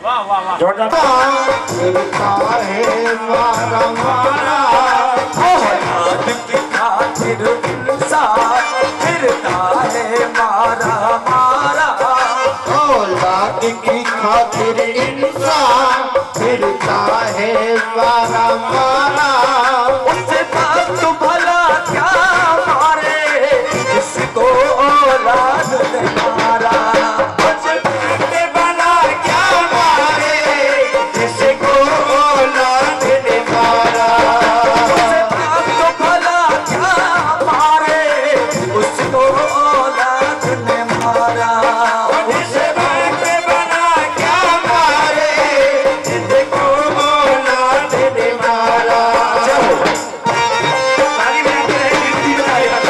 वाह वाह वाह फिरता है मारा मारा औलाद की खातिर इंसान फिरता है मारा मारा। औलाद की खातिर इंसान फिरता है मारा मारा। उससे बात तो भला क्या मारे जिसको औलाद ने मारा। उससे भला क्या मारे जिसको औलाद ने मारा। उससे बात तो भला क्या मारे उसको औलाद ने मारा। उससे भला क्या मारे जिसको औलाद ने मारा। ताली बजाते रहे, गिनती बताएगा।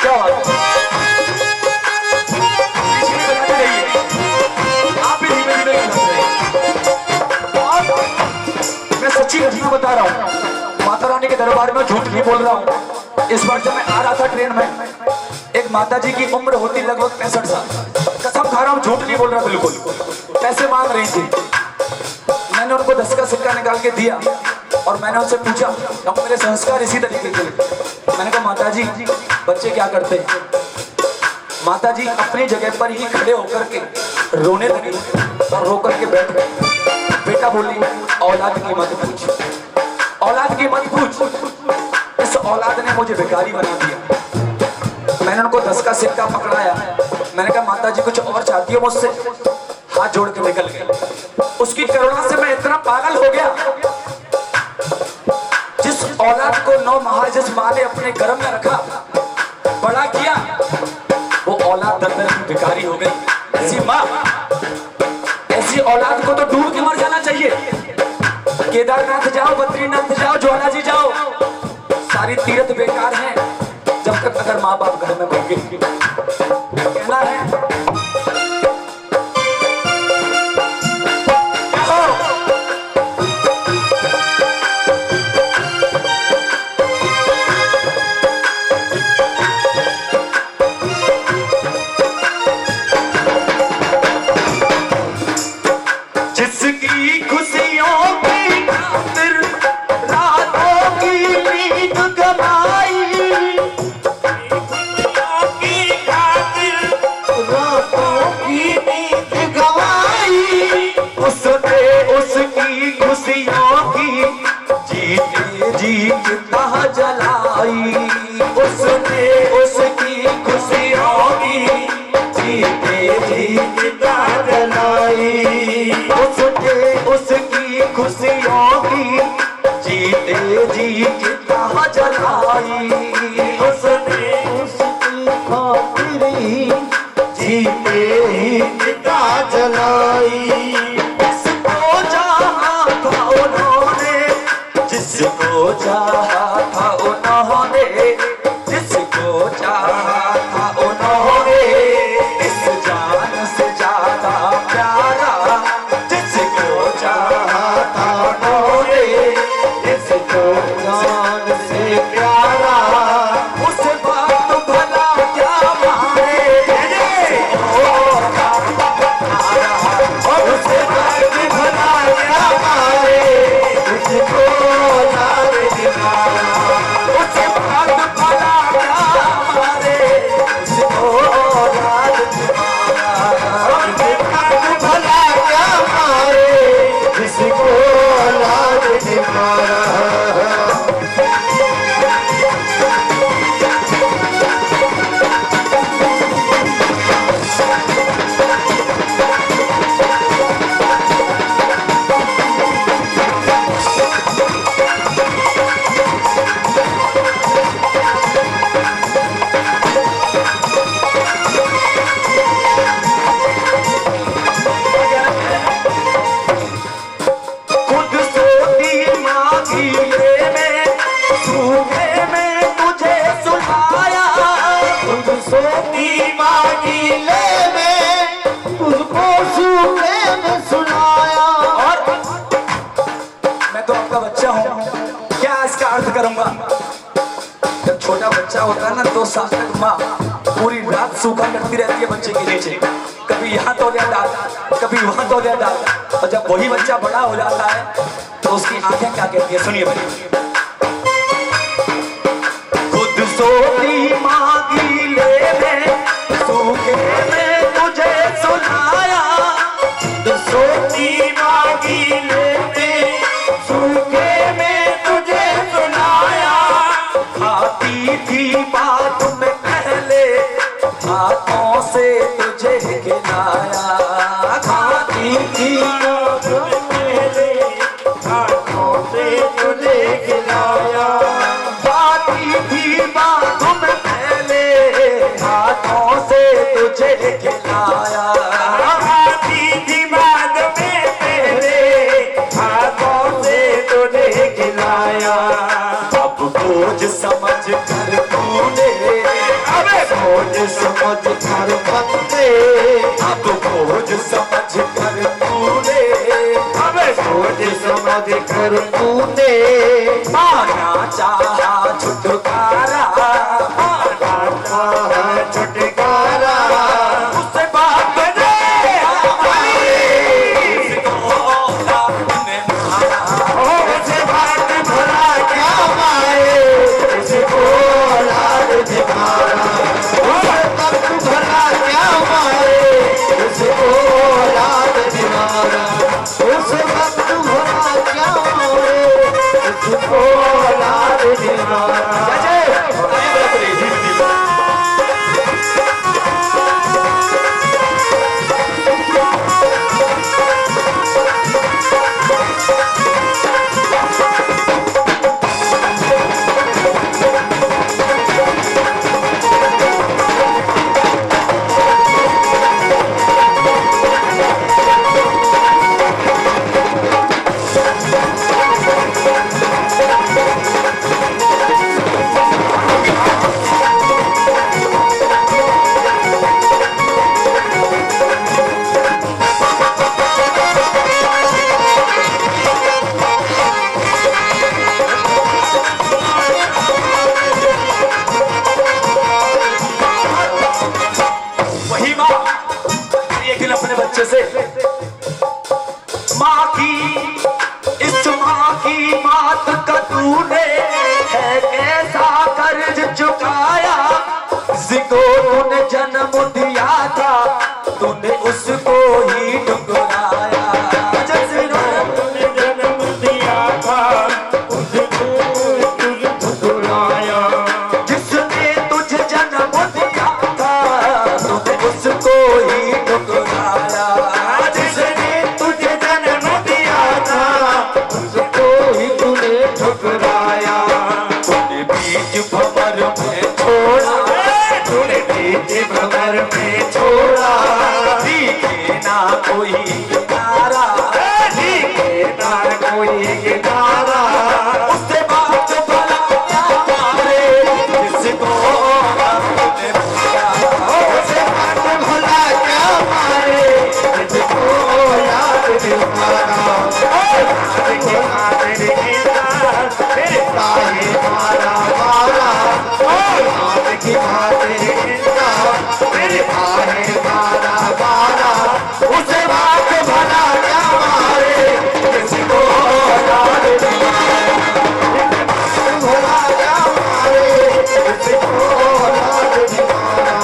क्या बात है? पीछे भी बजाते रहिए। आप भी धीमे धीमे बजाते रहिए। और मैं सच्ची घटना बता रहा हूँ, माता रानी के दरबार में झूठ नहीं बोल रहा हूँ। इस बार जब मैं आ रहा था ट्रेन में, एक माता जी की उम्र होती लगभग 65 साल। कसम खा रहा हूँ, झूठ नहीं बोल रहा बिल्कुल। पैसे मांग रही थी। मैंने उनको 10 का सिक्का निकाल के दिया और मैंने उनसे पूछा, अब मेरे संस्कार इसी तरीके के। मैंने कहा माता जी बच्चे क्या करते हैं? माता जी अपनी जगह पर ही खड़े होकर के रोने लगी और रो करके बैठ गए। बेटा बोली औलाद की मत पूछ, औलाद की मत पूछ। इस औलाद ने मुझे भिखारी बना दिया। मैंने उनको 10 का सिक्का पकड़ाया। मैंने कहा माता जी कुछ और चाहती हो मुझसे? हाथ जोड़ के निकल गए। उसकी करुणा से मैं इतना पागल हो गया। जिस औलाद को 9 माह जिस माँ ने अपने गर्भ में रखा, बड़ा किया, वो औलाद दर दर की भिखारी हो गई। ऐसी माँ, ऐसी औलाद को तो डूब के मर जाना चाहिए। केदारनाथ जाओ, बद्रीनाथ जाओ, ज्वाला जी जाओ, सारी तीर्थ बेकार हैं जब तक अगर माँ बाप घर में होंगे। कहना है जिसकी खुशियों की खातिर रातों की नींद गवाई, खुशियों की खातिर रातों की नींद गवाई। उसने उसकी खुशियों की जीते जी चिता जलाई। उसने उसकी खुशियों की जीते जी चिता जलाई। उसने उसकी खुशियों की जीते जी चिता जलाई। उसने उसकी खातिर ही जीते ही चिता जलाई। जिसको चाहा था उन्होंने, जिसको चाहा था उन्होंने, जिसको चाहा था उन्होंने, इस जान से ज्यादा प्यारा। जिसको चाहा था उन्होंने, इसको जान से प्यारा। उस बात भला क्या मारे और उसे बात भला क्या मारे इसको लाल दिखाया। बच्चा होता है ना 2 साल तक माँ पूरी रात सूखा करती रहती है बच्चे के नीचे, कभी यहाँ तौलिया डाल, कभी वहाँ तौलिया डाल, और जब वही बच्चा बड़ा हो जाता है तो उसकी आंखें क्या कहती है, सुनिए भाई। खुद सोती मांगी ले में सूखे में तुझे सुनाया, खुद सोती मांगी ले में सूखे में तुझे सुनाया, खाती थी बात में पहले हाथों से तुझे खिलाया, खाती थी बात में पहले हाथों से तुझे खिलाया, खाती थी बात में पहले हाथों से तुझे खिलाया, खाती थी बात में पहले हाथों से तुझे खिलाया, अब बोझ समझ कर तूने, अब बोझ समझ कर बंदे, अब बोझ समझ कर तूने, अब बोझ समझ कर तूने माना चाहा छुटकारा, माना चाहा छुटकारा, उससे बात करे उससे बात भला क्या मारे, उसको लाल दिखारा, उससे बात भला क्या मारे, उसको लाल दिखारा, उससे बात भला क्या मारे, उसको लाल दिखारा। से माँ की, इस माँ की मात का तूने है कैसा कर्ज चुकाया, जिसको तूने जन्म दिया था तूने उसको ही ठुकराया, तूने जन्म दिया था उसको ठुकराया, जिसने तुझे जन्म दिया था तूने उसको ही ठुकराया, जिसने तुझे जन्म दिया था उसको ही तूने ठुकराया, तूने बीज भंवर में छोड़ा, तूने बीज भंवर में छोड़ा, दिखे ना कोई किनारा, दिखे ना कोई किनारा, उससे बात भला क्या मारे, जिसको आपने पाया, उससे बात भला क्या मारे, जिसको याद दिलाना, तेरे तेरे ताहे मारा मारा, आप की बातें तेरे ताहे मारा मारा, उसे बात भला क्या मारे, जिसको याद दिलाना, भला क्या मारे, जिसको याद दिलाना।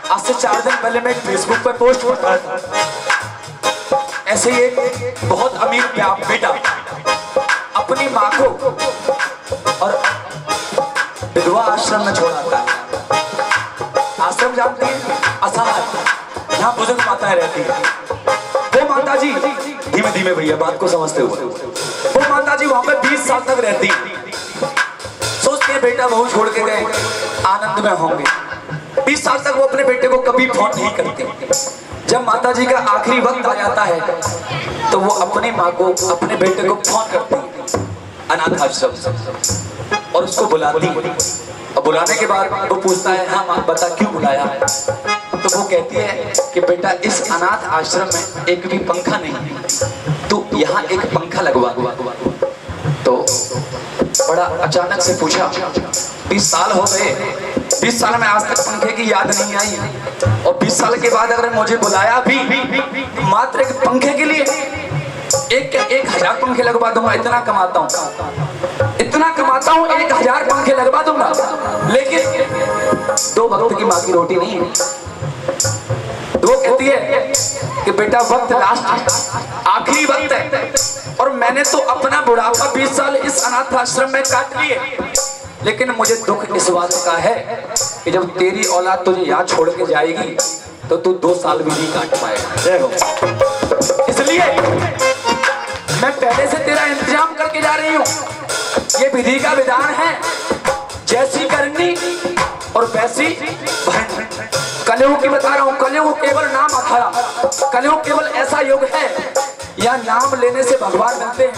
आज से 4 दिन पहले मैं फेसबुक पर पोस्ट कर रहा था, ऐसे ही एक बहुत अमीर बेटा अपनी माँ को और विधवा आश्रम में छोड़ाता है। आश्रम जानती है, असहाय, जहाँ बुजुर्ग माताएं रहती हैं, वो माता जी धीमे धीमे भैया बात को समझते हुए, वो माता जी वहां पे 20 साल तक रहती। सोचते हैं बेटा बहू छोड़ के गए, आनंद में होंगे। 20 साल तक वो अपने बेटे को कभी फोन नहीं करते। जब माता जी का आखिरी वक्त आ जाता है तो वो अपनी माँ को, अपने बेटे को फोन करती है अनाथ आश्रम और उसको बुलाती है। और बुलाने के बाद वो पूछता है, हाँ माँ बता क्यों बुलाया? तो वो कहती है कि बेटा इस अनाथ आश्रम में एक भी पंखा नहीं है, तू यहाँ एक पंखा लगवा। तो बड़ा अचानक से पूछा, 20 साल हो गए, 20 साल में आज तक पंखे की याद नहीं आई, और 20 साल के बाद अगर मुझे बुलाया भी मात्र एक पंखे के लिए, 1000 पंखे लगवा दूंगा, इतना कमाता हूँ, इतना कमाता हूँ, 1000 पंखे लगवा दूंगा, लेकिन 2 वक्त की माँ की रोटी नहीं है। वो कहती है कि बेटा वक्त लास्ट है, आखिरी वक्त है, और मैंने तो अपना बुढ़ापा 20 साल इस अनाथ आश्रम में काट लिए, लेकिन मुझे दुख इस बात का है कि जब तेरी औलाद तुझे यहाँ छोड़ के जाएगी तो तू 2 साल भी नहीं काट पाएगा। इसलिए मैं पहले से तेरा इंतजाम करके जा रही हूँ। ये विधि का विधान है, जैसी करनी और वैसी भरनी। कलयुग की बता रहा हूँ, कलयुग केवल नाम अखाड़ा, कलयुग केवल ऐसा युग है या नाम लेने से भगवान मिलते हैं,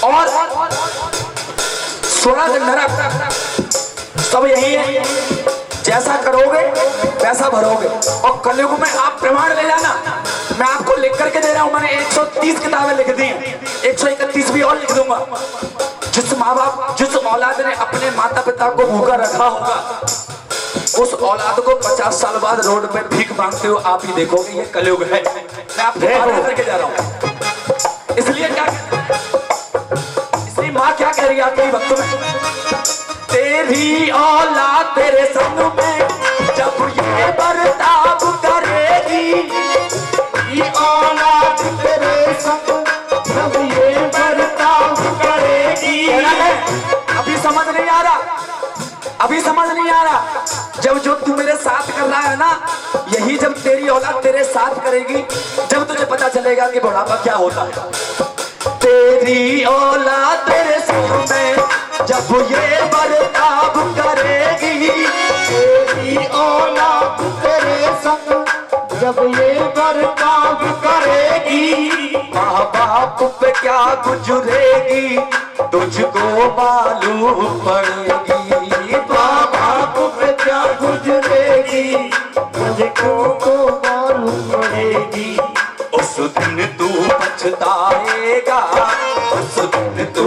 और स्वर्ग नरक सब यही है, जैसा करोगे वैसा भरोगे। और कलयुग में आप प्रमाण ले जाना, मैं आपको लिख करके दे रहा हूं, मैंने 130 किताबें लिख दी, 131 भी और लिख दूंगा। जिस माँ बाप, जिस औलाद ने अपने माता पिता को भूखा रखा होगा, उस औलाद को 50 साल बाद रोड पे भीख मांगते हो आप ही देखोगे, ये कलयुग है। मैं आपको बात करके जा रहा हूँ। इसलिए क्या, इसलिए माँ क्या कह रही है आखिरी वक्त में, तेरी औलाद तेरे संग में जब ये बर्ताव करेगी, ये औलाद तेरे संग जब ये बर्ताव करेगी। अभी समझ नहीं आ रहा, अभी समझ नहीं आ रहा। जब जो तू मेरे साथ कर रहा है ना, यही जब तेरी औलाद तेरे साथ करेगी, जब तुझे पता चलेगा कि बुढ़ापा क्या होता है। तेरी औलाद तेरे संग में जब ये बर्ताव करेगी, तेरी औलाद तेरे संग जब ये बर्ताव करेगी, माँ बाप पे क्या गुजरेगी तुझको मालूम पड़ेगी, माँ बाप पे क्या गुजरेगी तुझको मालूम पड़ेगी। उस दिन तू पछताएगा, उस दिन तू